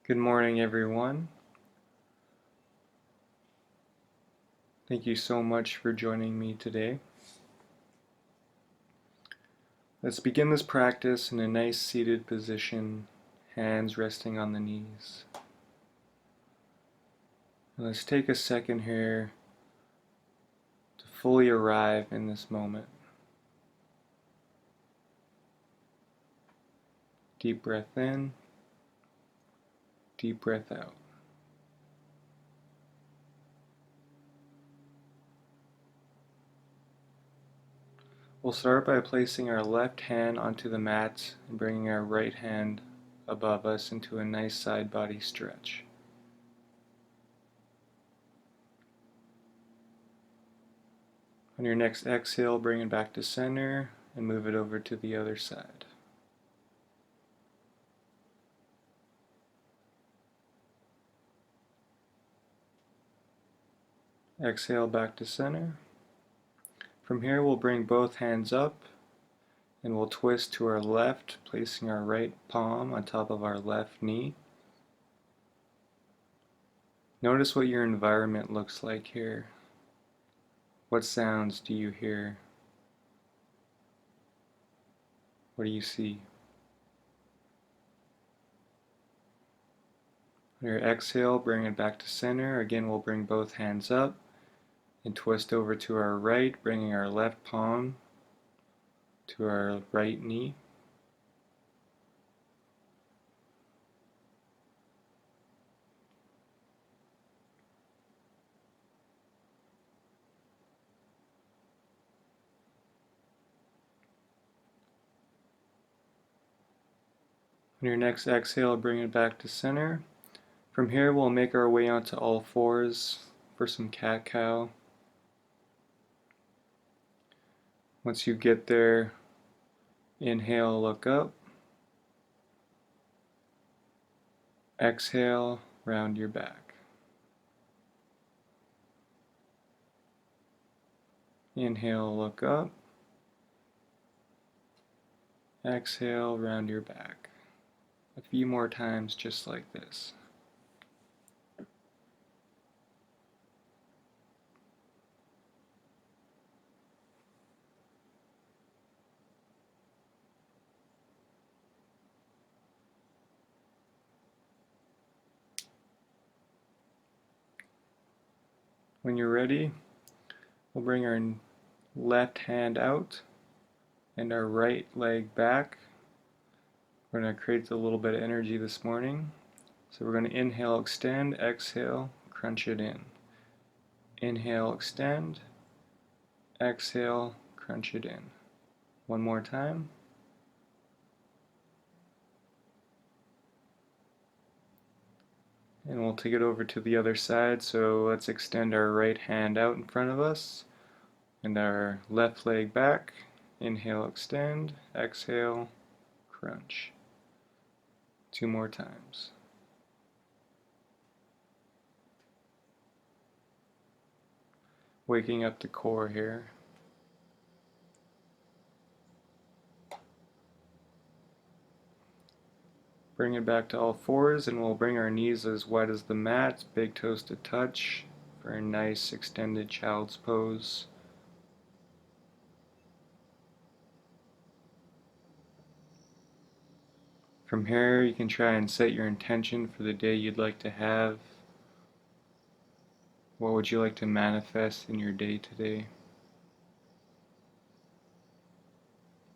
Good morning, everyone. Thank you so much for joining me today. Let's begin this practice in a nice seated position, hands resting on the knees. And let's take a second here to fully arrive in this moment. Deep breath in, deep breath out. We'll start by placing our left hand onto the mat and bringing our right hand above us into a nice side body stretch. On your next exhale, bring it back to center and move it over to the other side. Exhale back to center. From here we'll bring both hands up and we'll twist to our left, placing our right palm on top of our left knee. Notice what your environment looks like here. What sounds do you hear? What do you see? On your exhale, bring it back to center. Again, we'll bring both hands up and twist over to our right, bringing our left palm to our right knee. On your next exhale, bring it back to center. From here, we'll make our way onto all fours for some cat-cow. Once you get there, inhale, look up. Exhale, round your back. Inhale, look up. Exhale, round your back. A few more times just like this. When you're ready, we'll bring our left hand out and our right leg back. We're going to create a little bit of energy this morning. So we're going to inhale, extend, exhale, crunch it in. Inhale, extend, exhale, crunch it in. One more time. And we'll take it over to the other side, so let's extend our right hand out in front of us and our left leg back. Inhale, extend, exhale, crunch. Two more times. Waking up the core here. Bring it back to all fours and we'll bring our knees as wide as the mat, big toes to touch for a nice extended child's pose. From here you can try and set your intention for the day you'd like to have. What would you like to manifest in your day today?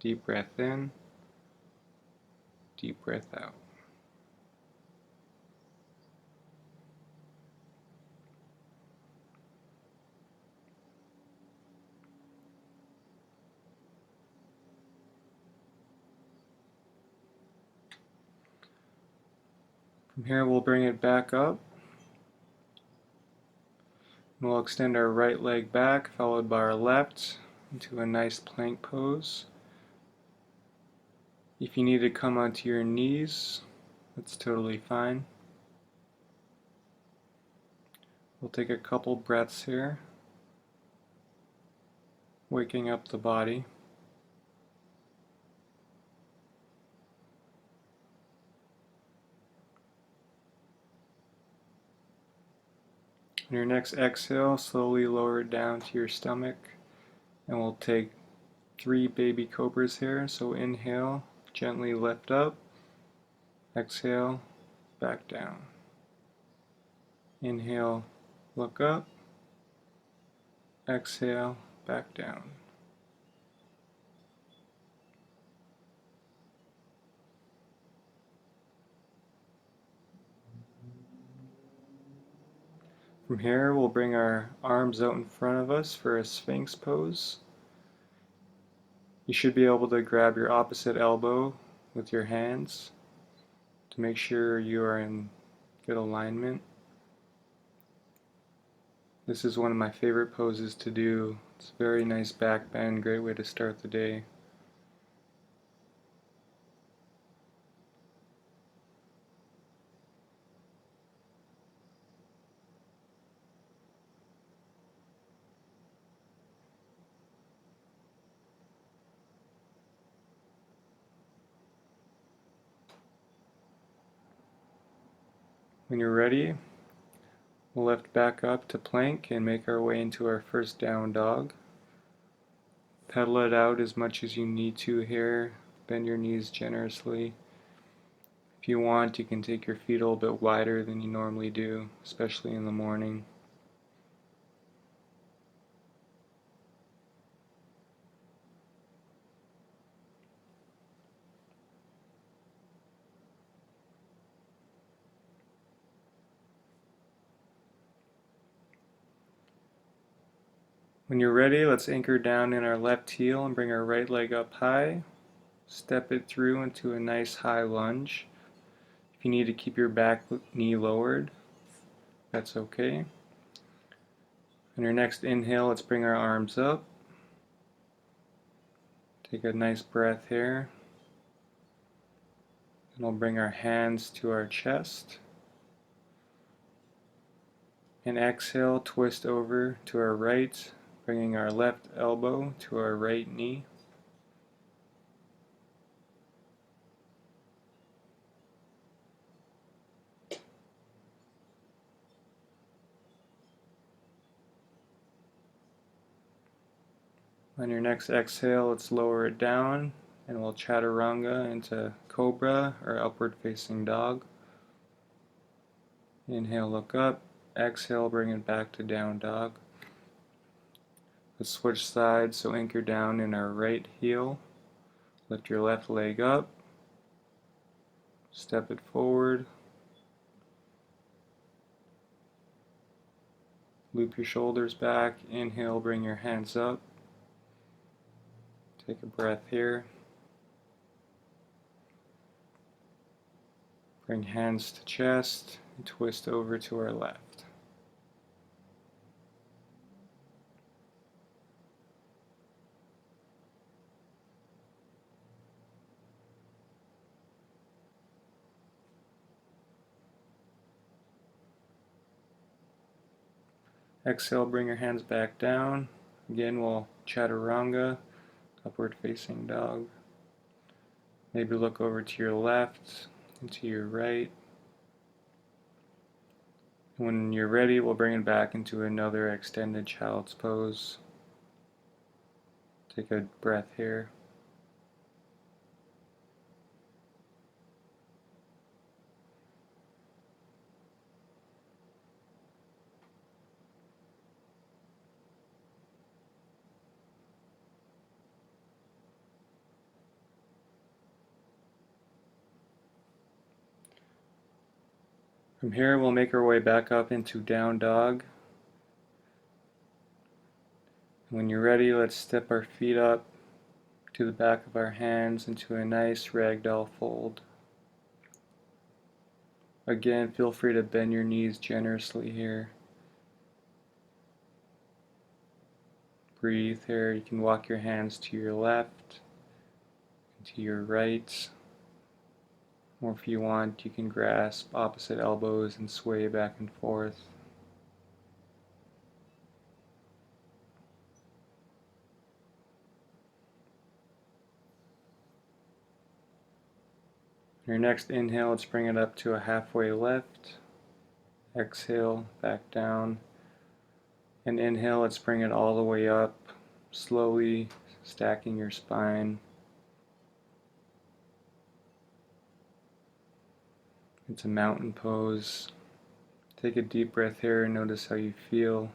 Deep breath in, deep breath out. From here we'll bring it back up. And we'll extend our right leg back, followed by our left, into a nice plank pose. If you need to come onto your knees, that's totally fine. We'll take a couple breaths here, waking up the body. On your next exhale, slowly lower it down to your stomach, and we'll take 3 baby cobras here. So inhale, gently lift up, exhale, back down. Inhale, look up, exhale, back down. From here, we'll bring our arms out in front of us for a Sphinx pose. You should be able to grab your opposite elbow with your hands to make sure you are in good alignment. This is one of my favorite poses to do. It's a very nice back bend, great way to start the day. When you're ready, we'll lift back up to plank and make our way into our first down dog. Pedal it out as much as you need to here. Bend your knees generously. If you want, you can take your feet a little bit wider than you normally do, especially in the morning. When you're ready, let's anchor down in our left heel and bring our right leg up high. Step it through into a nice high lunge. If you need to keep your back knee lowered, that's okay. On your next inhale, let's bring our arms up. Take a nice breath here. And we'll bring our hands to our chest. And exhale, twist over to our right, bringing our left elbow to our right knee. On your next exhale, let's lower it down and we'll chaturanga into cobra or upward facing dog. Inhale, look up. Exhale, bring it back to down dog. Let's switch sides, so anchor down in our right heel. Lift your left leg up. Step it forward. Loop your shoulders back. Inhale, bring your hands up. Take a breath here. Bring hands to chest and twist over to our left. Exhale, bring your hands back down. Again, we'll chaturanga, upward facing dog. Maybe look over to your left and to your right. When you're ready, we'll bring it back into another extended child's pose. Take a breath here. From here, we'll make our way back up into down dog. When you're ready, let's step our feet up to the back of our hands into a nice ragdoll fold. Again, feel free to bend your knees generously here. Breathe here. You can walk your hands to your left and to your right. Or if you want, you can grasp opposite elbows and sway back and forth. Your next inhale, let's bring it up to a halfway lift. Exhale, back down. And inhale, let's bring it all the way up, slowly stacking your spine. It's a mountain pose. Take a deep breath here and notice how you feel.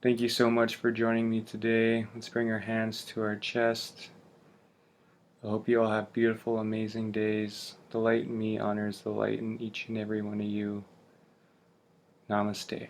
Thank you so much for joining me today. Let's bring our hands to our chest. I hope you all have beautiful, amazing days. The light in me honors the light in each and every one of you. Namaste.